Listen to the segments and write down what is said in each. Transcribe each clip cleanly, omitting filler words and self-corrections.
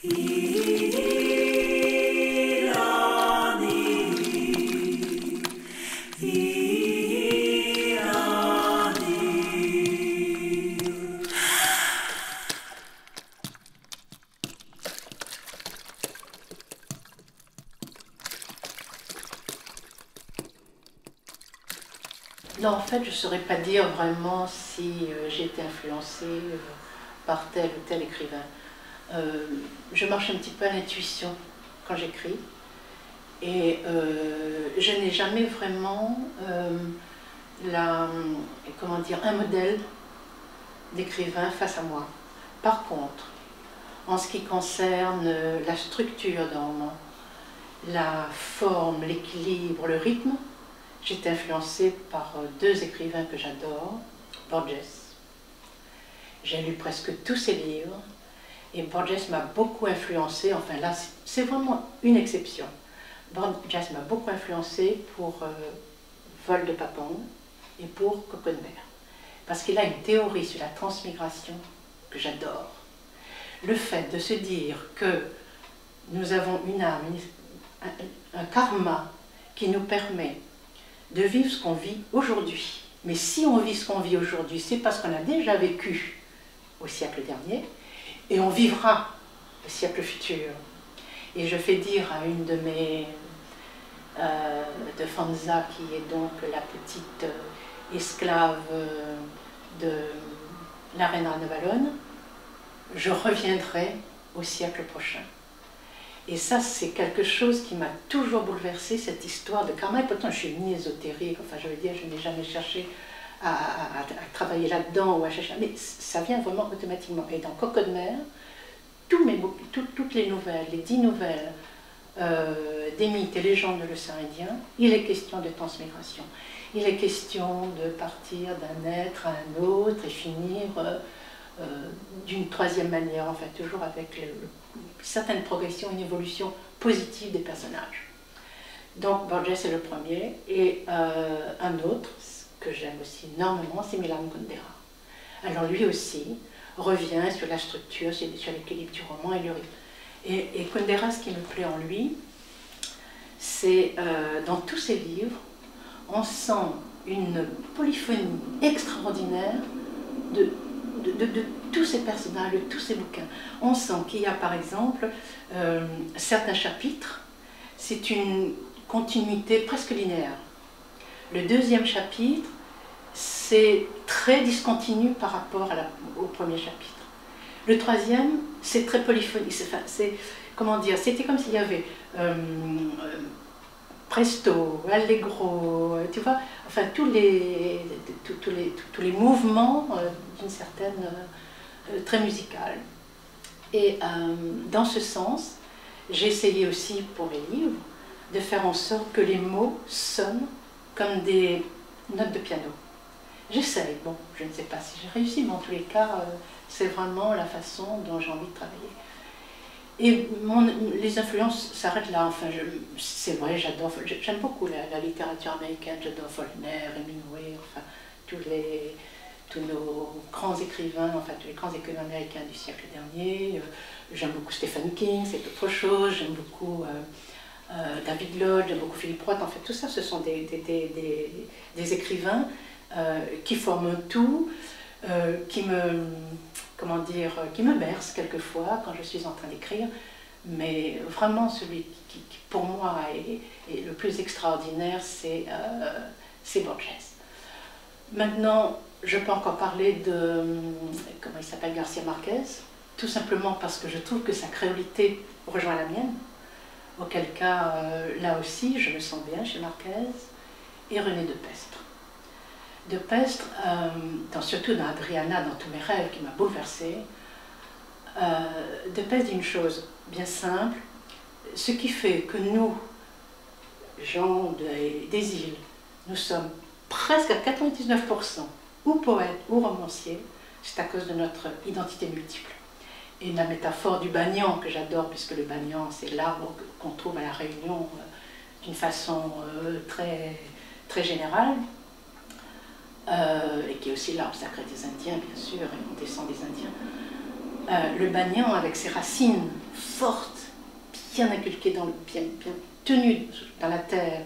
Non, en fait, je ne saurais pas dire vraiment si j'ai été influencée par tel ou tel écrivain. Je marche un petit peu à l'intuition quand j'écris et je n'ai jamais vraiment un modèle d'écrivain face à moi. Par contre, en ce qui concerne la structure d'un roman, la forme, l'équilibre, le rythme, j'ai été influencée par deux écrivains que j'adore, Borges. J'ai lu presque tous ses livres et Borges m'a beaucoup influencée, enfin là c'est vraiment une exception. Borges m'a beaucoup influencée pour Vol de Papon et pour Coco de mer. Parce qu'il a une théorie sur la transmigration que j'adore. Le fait de se dire que nous avons une âme, un karma qui nous permet de vivre ce qu'on vit aujourd'hui. Mais si on vit ce qu'on vit aujourd'hui, c'est parce qu'on a déjà vécu au siècle dernier et on vivra au siècle futur. Et je fais dire à une de mes de Fanza, qui est donc la petite esclave de la reine Anne de Wallonne, je reviendrai au siècle prochain. Et ça, c'est quelque chose qui m'a toujours bouleversée, cette histoire de karma. Et pourtant, je suis ni ésotérique, enfin, je veux dire, je n'ai jamais cherché à travailler là-dedans ou à chercher. Mais ça vient vraiment automatiquement. Et dans Coco de mer, toutes les nouvelles, les 10 nouvelles des mythes et légendes de l'océan Indien, il est question de transmigration. Il est question de partir d'un être à un autre et finir d'une troisième manière, en fait, toujours avec certaines progressions, une évolution positive des personnages. Donc Borges est le premier, et un autre que j'aime aussi énormément, c'est Milan Kundera. Alors lui aussi revient sur la structure, sur l'équilibre du roman et le rythme. Et Kundera, ce qui me plaît en lui, c'est dans tous ses livres, on sent une polyphonie extraordinaire de tous ces personnages, de tous ces bouquins. On sent qu'il y a par exemple certains chapitres, c'est une continuité presque linéaire. Le deuxième chapitre, c'est très discontinu par rapport au premier chapitre. Le troisième, c'est très polyphonique. Comment dire, c'était comme s'il y avait presto, allegro, tu vois, enfin tous les mouvements d'une certaine très musicale. Et dans ce sens, j'ai essayé aussi pour les livres de faire en sorte que les mots sonnent comme des notes de piano. J'essaye, bon, je ne sais pas si j'ai réussi, mais en tous les cas, c'est vraiment la façon dont j'ai envie de travailler. Et les influences s'arrêtent là, enfin, c'est vrai, j'aime beaucoup la littérature américaine, j'adore Faulkner, Hemingway, enfin, tous nos grands écrivains, enfin, tous les grands écrivains américains du siècle dernier. J'aime beaucoup Stephen King, c'est autre chose, j'aime beaucoup David Lloyd, j'aime beaucoup Philippe Roth, en fait, tout ça, ce sont des écrivains qui forment un tout, qui me berce quelquefois quand je suis en train d'écrire, mais vraiment celui qui pour moi est le plus extraordinaire, c'est Borges. Maintenant, je peux encore parler de, comment il s'appelle, Garcia Marquez, tout simplement parce que je trouve que sa créolité rejoint la mienne, auquel cas, là aussi, je me sens bien chez Marquez, et René Depestre. Depestre, surtout dans Adriana, dans tous mes rêves, qui m'a bouleversée, Depestre dit une chose bien simple, ce qui fait que nous, gens des îles, nous sommes presque à 99% ou poètes ou romanciers, c'est à cause de notre identité multiple. Et la métaphore du banyan, que j'adore, puisque le banyan, c'est l'arbre qu'on trouve à la Réunion d'une façon très, très générale, et qui est aussi l'arbre sacré des Indiens, bien sûr, et on descend des Indiens. le banyan avec ses racines fortes, bien inculquées, bien tenues dans la terre,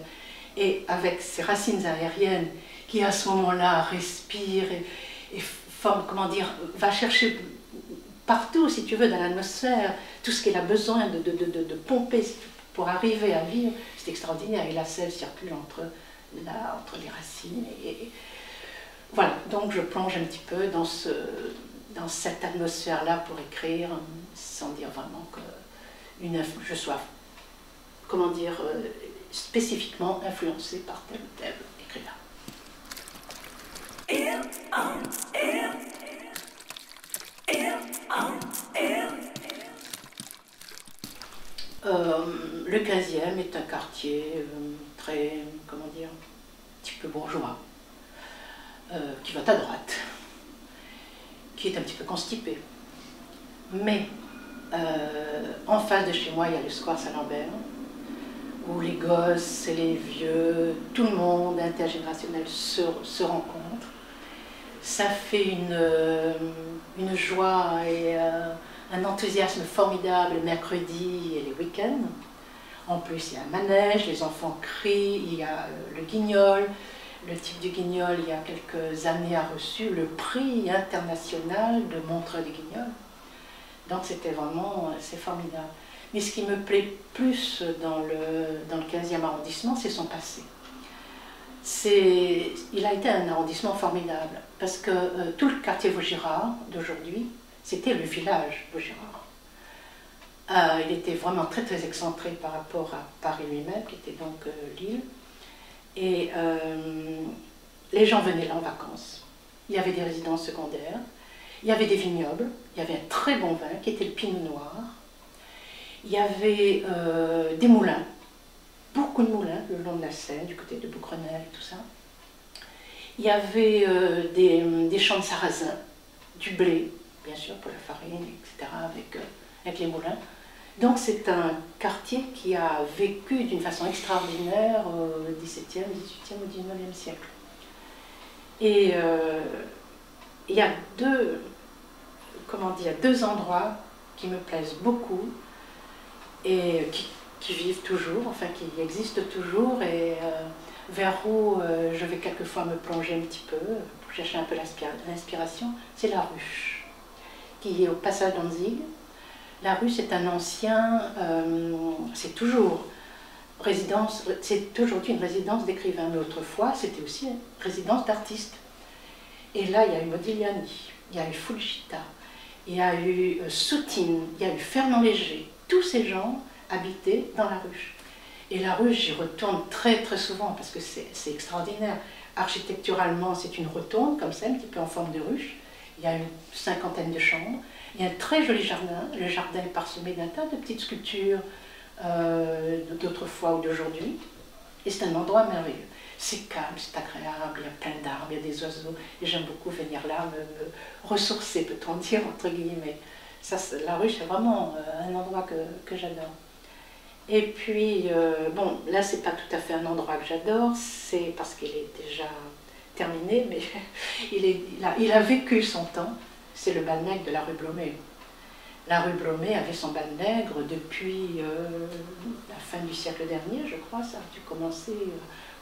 et avec ses racines aériennes qui à ce moment-là respire et forme, comment dire, va chercher partout, si tu veux, dans l'atmosphère, tout ce qu'elle a besoin de pomper pour arriver à vivre, c'est extraordinaire. Et la sève circule entre les racines. Et voilà, donc je plonge un petit peu dans cette atmosphère-là pour écrire, sans dire vraiment que je sois, comment dire, spécifiquement influencée par tel ou tel écrivain. Le 15e est un quartier très, comment dire, un petit peu bourgeois, qui va à droite, qui est un petit peu constipé. Mais en face de chez moi, il y a le square Saint-Lambert, où les gosses et les vieux, tout le monde intergénérationnel se rencontre. Ça fait une joie et un enthousiasme formidable le mercredi et les week-ends. En plus, il y a un manège, les enfants crient, il y a le guignol. Le type du guignol, il y a quelques années, a reçu le prix international de montreur du guignol. Donc c'était vraiment, c'est formidable. Mais ce qui me plaît plus dans le 15e arrondissement, c'est son passé. Il a été un arrondissement formidable, parce que tout le quartier Vaugirard d'aujourd'hui, c'était le village Vaugirard. Il était vraiment très très excentré par rapport à Paris lui-même, qui était donc l'île. Et les gens venaient là en vacances. Il y avait des résidences secondaires, il y avait des vignobles, il y avait un très bon vin qui était le Pinot Noir. Il y avait des moulins, beaucoup de moulins le long de la Seine, du côté de Beaugrenelle et tout ça. Il y avait des champs de sarrasin, du blé, bien sûr, pour la farine, etc., avec les moulins. Donc c'est un quartier qui a vécu d'une façon extraordinaire au XVIIe, XVIIIe ou XIXe siècle. Et il y a deux endroits qui me plaisent beaucoup et qui vivent toujours, enfin qui existent toujours, et vers où je vais quelquefois me plonger un petit peu pour chercher un peu l'inspiration, c'est la Ruche, qui est au passage d'Anzig. La Ruche, c'est un ancien, c'est toujours résidence, c'est aujourd'hui une résidence d'écrivains, mais autrefois c'était aussi une résidence d'artistes. Et là, il y a eu Modigliani, il y a eu Fulgita, il y a eu Soutine, il y a eu Fernand Léger. Tous ces gens habitaient dans la Ruche. Et la Ruche, j'y retourne très très souvent parce que c'est extraordinaire. Architecturalement, c'est une rotonde comme ça, un petit peu en forme de ruche. Il y a une cinquantaine de chambres. Il y a un très joli jardin. Le jardin est parsemé d'un tas de petites sculptures d'autrefois ou d'aujourd'hui. Et c'est un endroit merveilleux. C'est calme, c'est agréable, il y a plein d'arbres, il y a des oiseaux. Et j'aime beaucoup venir là, me ressourcer, peut-on dire, entre guillemets. Ça, la Ruche, c'est vraiment un endroit que j'adore. Et puis, bon, là, c'est pas tout à fait un endroit que j'adore, c'est parce qu'il est déjà terminé, mais il a vécu son temps. C'est le bal nègre de la rue Blomet. La rue Blomet avait son bal nègre depuis la fin du siècle dernier, je crois. Ça a dû commencer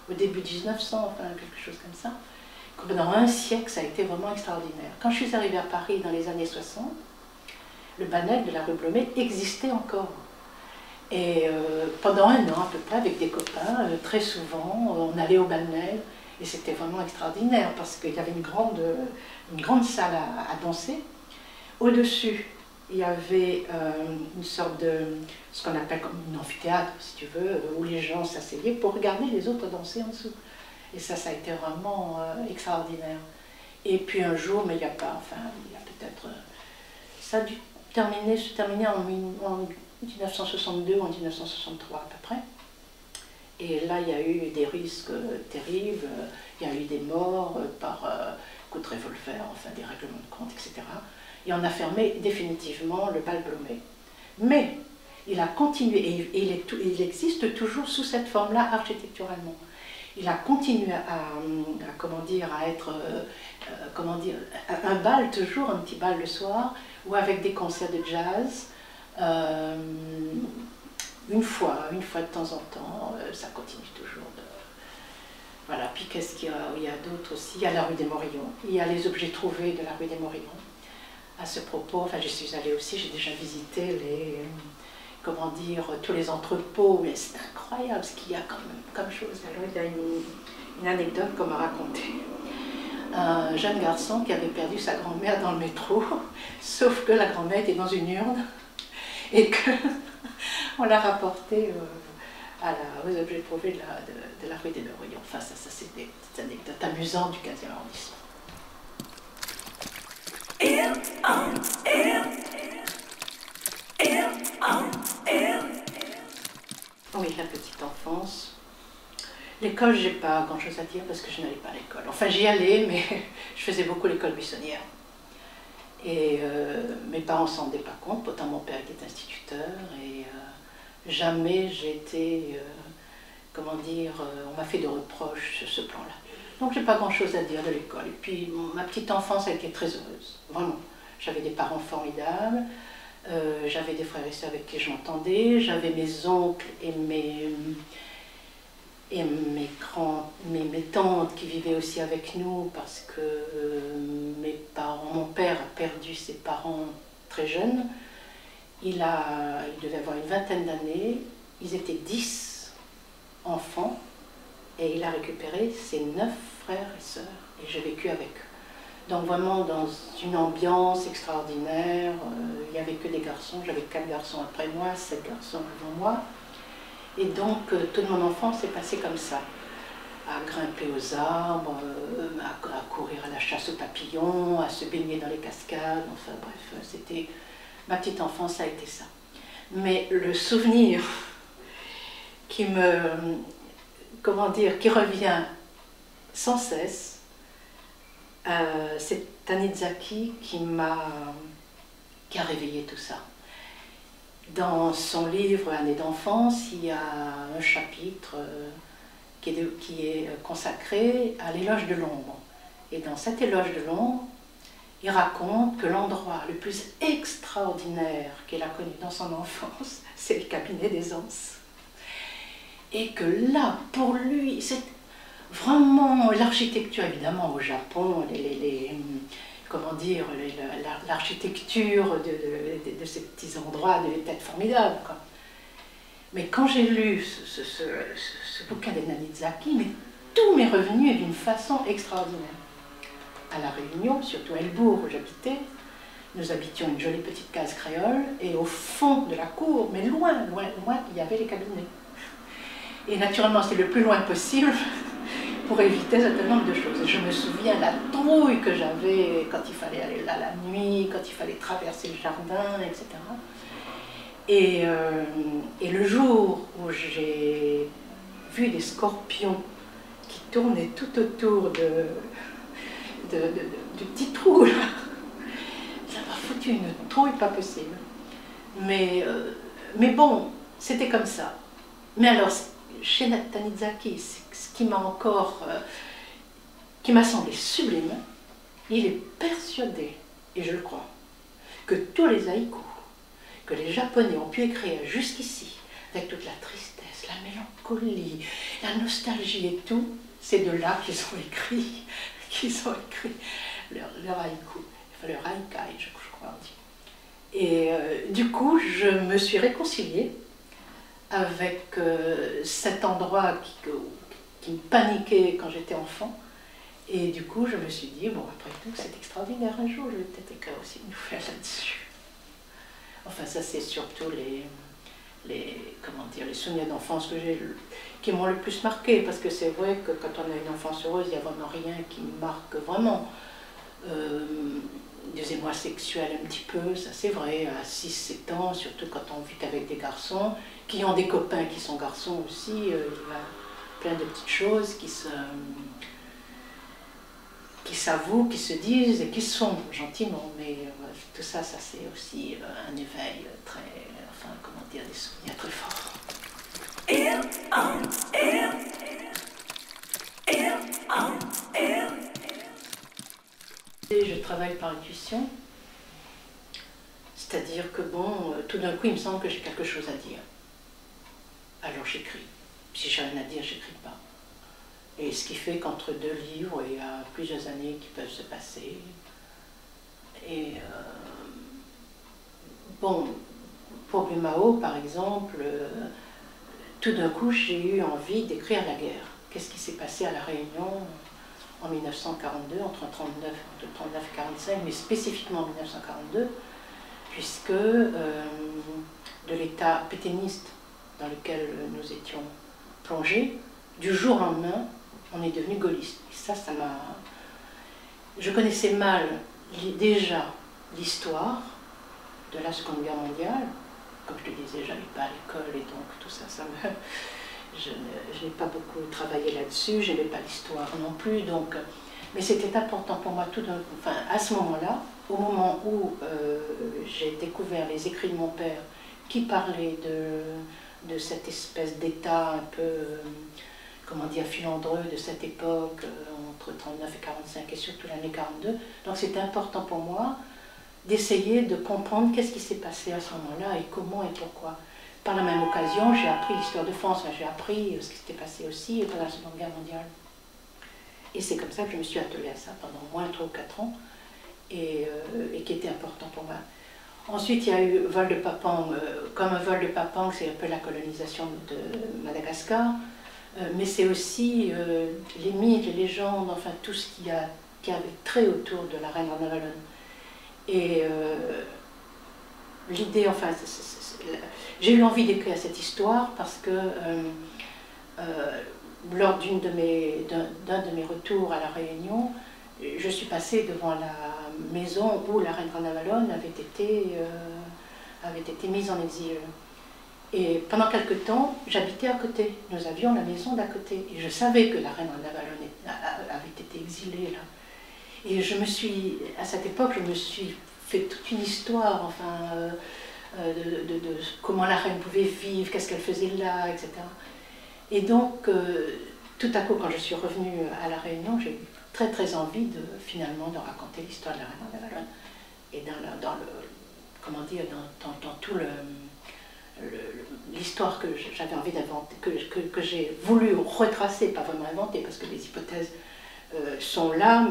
au début 1900, enfin quelque chose comme ça. Pendant un siècle, ça a été vraiment extraordinaire. Quand je suis arrivée à Paris dans les années 60, le bal nègre de la rue Blomet existait encore. Et pendant un an à peu près, avec des copains, très souvent, on allait au bal nègre. Et c'était vraiment extraordinaire parce qu'il y avait une grande salle à danser. Au-dessus, il y avait une sorte de, ce qu'on appelle comme un amphithéâtre, si tu veux, où les gens s'asseyaient pour regarder les autres danser en dessous. Et ça a été vraiment extraordinaire. Et puis un jour, mais il n'y a pas, enfin, il y a peut-être, ça a dû se terminer en 1962 ou en 1963 à peu près. Et là, il y a eu des risques terribles, il y a eu des morts par coups de revolver, enfin des règlements de compte, etc. Et on a fermé définitivement le bal Blomet. Mais il a continué, et il existe toujours sous cette forme-là architecturalement. il a continué comment dire, à être, comment dire, un bal toujours, un petit bal le soir, ou avec des concerts de jazz, une fois de temps en temps, ça continue toujours. Voilà, puis qu'est-ce qu'il y a? Il y a d'autres aussi, il y a la rue des Morillons, il y a les objets trouvés de la rue des Morillons. À ce propos, enfin je suis allée aussi, j'ai déjà visité les, comment dire, tous les entrepôts, mais c'est incroyable ce qu'il y a comme chose. Alors il y a une anecdote qu'on m'a racontée. Un jeune garçon qui avait perdu sa grand-mère dans le métro, sauf que la grand-mère était dans une urne et qu'on l'a rapportée aux objets trouvés de la rue des Morillons. Enfin, ça c'est des petites anecdotes amusantes du 15e arrondissement. Oui, la petite enfance. L'école, j'ai pas grand-chose à dire parce que je n'allais pas à l'école. Enfin, j'y allais, mais je faisais beaucoup l'école buissonnière. Et mes parents ne s'en rendaient pas compte, pourtant mon père était instituteur et jamais j'ai été, comment dire, on m'a fait de reproches sur ce plan-là. Donc j'ai pas grand-chose à dire de l'école. Et puis ma petite enfance a été très heureuse, vraiment. J'avais des parents formidables, j'avais des frères et sœurs avec qui je m'entendais, j'avais mes oncles et mes tantes qui vivaient aussi avec nous parce que mon père a perdu ses parents très jeunes. Il devait avoir une vingtaine d'années, ils étaient 10 enfants et il a récupéré ses 9 frères et sœurs et j'ai vécu avec eux. Donc vraiment dans une ambiance extraordinaire, il n'y avait que des garçons, j'avais 4 garçons après moi, 7 garçons avant moi. Et donc toute mon enfance s'est passée comme ça, à grimper aux arbres, à courir à la chasse aux papillons, à se baigner dans les cascades, enfin bref, c'était... Ma petite enfance, ça a été ça. Mais le souvenir qui revient sans cesse, c'est Tanizaki qui a réveillé tout ça. Dans son livre Année d'enfance, il y a un chapitre qui est consacré à l'éloge de l'ombre. Et dans cet éloge de l'ombre, il raconte que l'endroit le plus extraordinaire qu'il a connu dans son enfance, c'est le cabinet des anses. Et que là, pour lui, c'est vraiment l'architecture, évidemment, au Japon, comment dire, l'architecture de ces petits endroits devait être formidable, quoi. Mais quand j'ai lu ce bouquin de Tanizaki, mais tout m'est revenu d'une façon extraordinaire. À La Réunion, surtout à Elbourg où j'habitais, nous habitions une jolie petite case créole et au fond de la cour, mais loin, loin, loin, il y avait les cabinets. Et naturellement, c'était le plus loin possible pour éviter un certain nombre de choses. Et je me souviens la trouille que j'avais quand il fallait aller là la nuit, quand il fallait traverser le jardin, etc. Et le jour où j'ai vu des scorpions qui tournaient tout autour du petit trou, là, ça m'a foutu une trouille pas possible. Mais bon, c'était comme ça. Mais alors, chez Tanizaki, ce qui m'a qui m'a semblé sublime, il est persuadé, et je le crois, que tous les haïkus que les Japonais ont pu écrire jusqu'ici, avec toute la tristesse, la mélancolie, la nostalgie et tout, c'est de là qu'ils ont écrit leur haïku, enfin leur haïkai, je crois on dit. Et du coup, je me suis réconciliée avec cet endroit qui me paniquait quand j'étais enfant. Et du coup, je me suis dit, bon, après tout, c'est extraordinaire, un jour, je vais peut-être écrire aussi une nouvelle là-dessus. Enfin, ça, c'est surtout les souvenirs d'enfance que j'ai, qui m'ont le plus marqué, parce que c'est vrai que quand on a une enfance heureuse, il n'y a vraiment rien qui me marque vraiment. Des émois sexuels un petit peu, ça c'est vrai, à 6-7 ans, surtout quand on vit avec des garçons, qui ont des copains qui sont garçons aussi, il y a plein de petites choses qui s'avouent, qui se disent et qui se font gentiment, mais tout ça, ça c'est aussi un éveil très, enfin comment dire, des souvenirs très forts. Et je travaille par intuition, c'est-à-dire que bon, tout d'un coup il me semble que j'ai quelque chose à dire. Alors j'écris. Si j'ai rien à dire, j'écris pas. Et ce qui fait qu'entre deux livres, il y a plusieurs années qui peuvent se passer. Et bon, pour Blumao, par exemple, tout d'un coup, j'ai eu envie d'écrire la guerre. Qu'est-ce qui s'est passé à La Réunion en 1942, entre 39 et 1945, mais spécifiquement en 1942, puisque de l'état pétainiste dans lequel nous étions plongés, du jour au lendemain, on est devenu gaulliste. Et ça m'a... Je connaissais mal déjà l'histoire de la Seconde Guerre mondiale. Comme je le disais, je n'allais pas à l'école et donc tout ça, je n'ai pas beaucoup travaillé là-dessus, je n'aimais pas l'histoire non plus. Donc, mais c'était important pour moi tout d'un coup. Enfin, à ce moment-là, au moment où j'ai découvert les écrits de mon père qui parlaient de cette espèce d'état un peu, comment dire, filandreux de cette époque, entre 39 et 45 et surtout l'année 42. Donc c'était important pour moi d'essayer de comprendre qu'est-ce qui s'est passé à ce moment-là et comment et pourquoi. Par la même occasion, j'ai appris l'histoire de France, j'ai appris ce qui s'était passé aussi pendant la Seconde Guerre mondiale. Et c'est comme ça que je me suis attelée à ça pendant au moins 3 ou 4 ans et qui était important pour moi. Ensuite, il y a eu vol de Papang. Comme un vol de Papang, c'est un peu la colonisation de Madagascar, mais c'est aussi les mythes, les légendes, enfin tout ce qui avait trait autour de la reine Ranavalon. Et l'idée, enfin, j'ai eu envie d'écrire cette histoire parce que lors d'un de mes retours à La Réunion, je suis passée devant la maison où la reine Ranavalon avait été mise en exil. Et pendant quelque temps, j'habitais à côté. Nous avions la maison d'à côté. Et je savais que la reine Ranavalon avait été exilée là. Et à cette époque, je me suis fait toute une histoire, enfin, de comment la reine pouvait vivre, qu'est-ce qu'elle faisait là, etc. Et donc, tout à coup, quand je suis revenue à La Réunion, j'ai eu très très envie finalement de raconter l'histoire de la reine Ranavalon. Et comment dire, dans tout l'histoire que j'avais envie d'inventer, que j'ai voulu retracer, pas vraiment inventer, parce que les hypothèses sont là,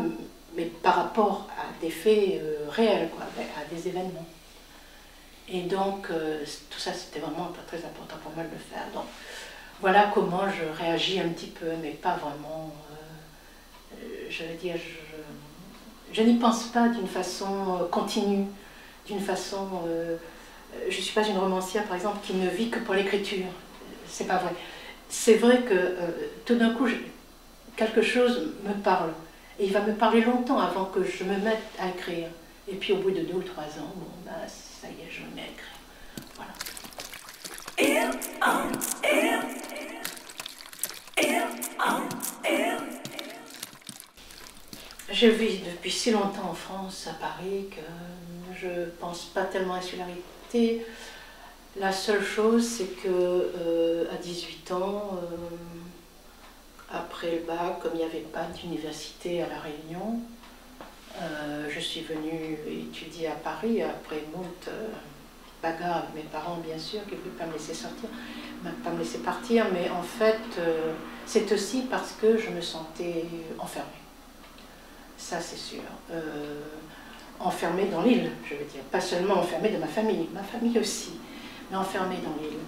mais par rapport à des faits réels, quoi, à des événements. Et donc, tout ça, c'était vraiment très important pour moi de le faire. Donc, voilà comment je réagis un petit peu, mais pas vraiment, je veux dire, je n'y pense pas d'une façon continue, d'une façon... je ne suis pas une romancière, par exemple, qui ne vit que pour l'écriture. C'est pas vrai. C'est vrai que tout d'un coup, quelque chose me parle. Et il va me parler longtemps avant que je me mette à écrire. Et puis au bout de 2 ou 3 ans, bon, bah, ça y est, je me mets à écrire. Voilà. Je vis depuis si longtemps en France, à Paris, que je ne pense pas tellement à l'insularité. La seule chose, c'est que à 18 ans, après le bac, comme il n'y avait pas d'université à La Réunion, je suis venue étudier à Paris après moult bagarres avec mes parents, bien sûr, qui ne voulaient pas me laisser sortir, pas me laisser partir, mais en fait, c'est aussi parce que je me sentais enfermée. Ça, c'est sûr. Enfermée dans l'île, je veux dire. Pas seulement enfermée de ma famille aussi, mais enfermée dans l'île.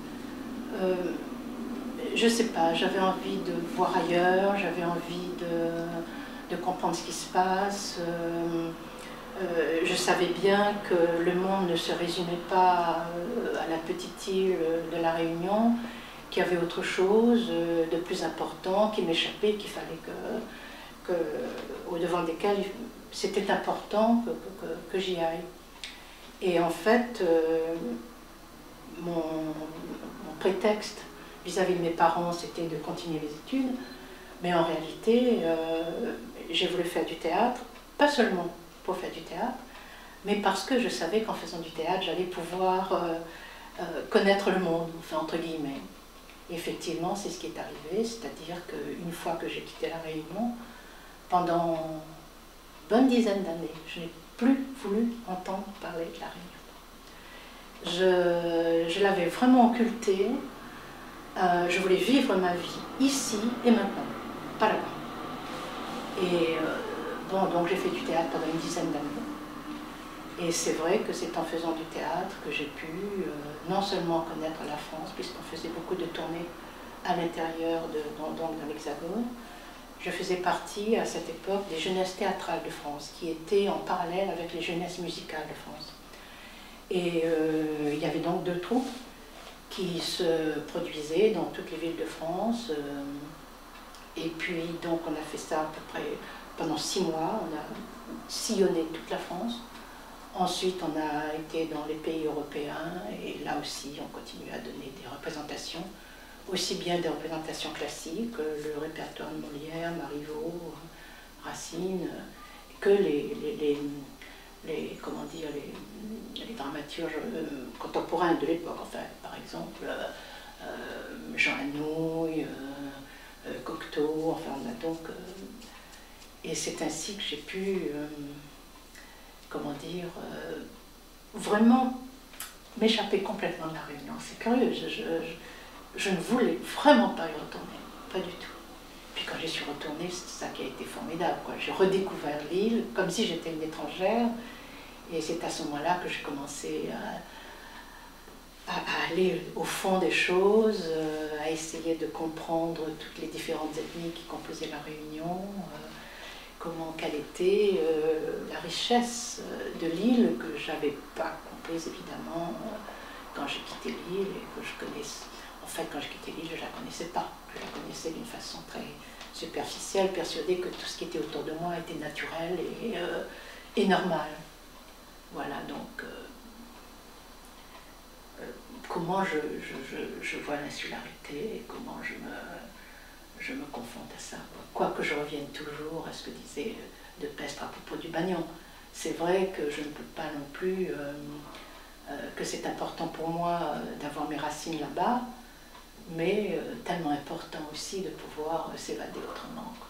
Je ne sais pas, j'avais envie de voir ailleurs, j'avais envie de comprendre ce qui se passe. Je savais bien que le monde ne se résumait pas à la petite île de La Réunion, qu'il y avait autre chose de plus important qui m'échappait, qu'il fallait au-devant desquels c'était important que j'y aille. Et en fait, mon prétexte vis-à-vis de mes parents, c'était de continuer les études, mais en réalité, j'ai voulu faire du théâtre, pas seulement pour faire du théâtre, mais parce que je savais qu'en faisant du théâtre, j'allais pouvoir connaître le monde, enfin entre guillemets. Et effectivement, c'est ce qui est arrivé, c'est-à-dire qu'une fois que j'ai quitté La Réunion, pendant bonne dizaine d'années, je n'ai plus voulu entendre parler de la Réunion. Je l'avais vraiment occultée. Je voulais vivre ma vie ici et maintenant, pas là-bas. Et bon, donc j'ai fait du théâtre pendant une dizaine d'années. Et c'est vrai que c'est en faisant du théâtre que j'ai pu non seulement connaître la France, puisqu'on faisait beaucoup de tournées à l'intérieur, dans l'Hexagone. Je faisais partie à cette époque des jeunesses théâtrales de France, qui étaient en parallèle avec les jeunesses musicales de France. Et il y avait donc 2 troupes qui se produisaient dans toutes les villes de France. Et puis donc on a fait ça à peu près pendant 6 mois, on a sillonné toute la France. Ensuite on a été dans les pays européens et là aussi on continue à donner des représentations, aussi bien des représentations classiques, le répertoire de Molière, Marivaux, Racine, que les dramaturges contemporains de l'époque, enfin, par exemple Jean Anouilh, Cocteau, enfin on a donc... et c'est ainsi que j'ai pu, comment dire, vraiment m'échapper complètement de la Réunion. C'est curieux, je ne voulais vraiment pas y retourner, pas du tout. Puis quand j'y suis retournée, c'est ça qui a été formidable, quoi. J'ai redécouvert l'île comme si j'étais une étrangère, et c'est à ce moment-là que j'ai commencé à aller au fond des choses, à essayer de comprendre toutes les différentes ethnies qui composaient la Réunion, quelle était la richesse de l'île que je n'avais pas comprise évidemment quand j'ai quitté l'île et que je connaissais. En fait, quand j'ai quitté l'île, je ne la connaissais pas. Je la connaissais d'une façon très superficielle, persuadée que tout ce qui était autour de moi était naturel et normal. Voilà, donc comment je vois l'insularité et comment je me confronte à ça. Quoique je revienne toujours à ce que disait De Pestre à propos du Bagnon. C'est vrai que je ne peux pas non plus, que c'est important pour moi d'avoir mes racines là-bas, mais tellement important aussi de pouvoir s'évader autrement. Quoi.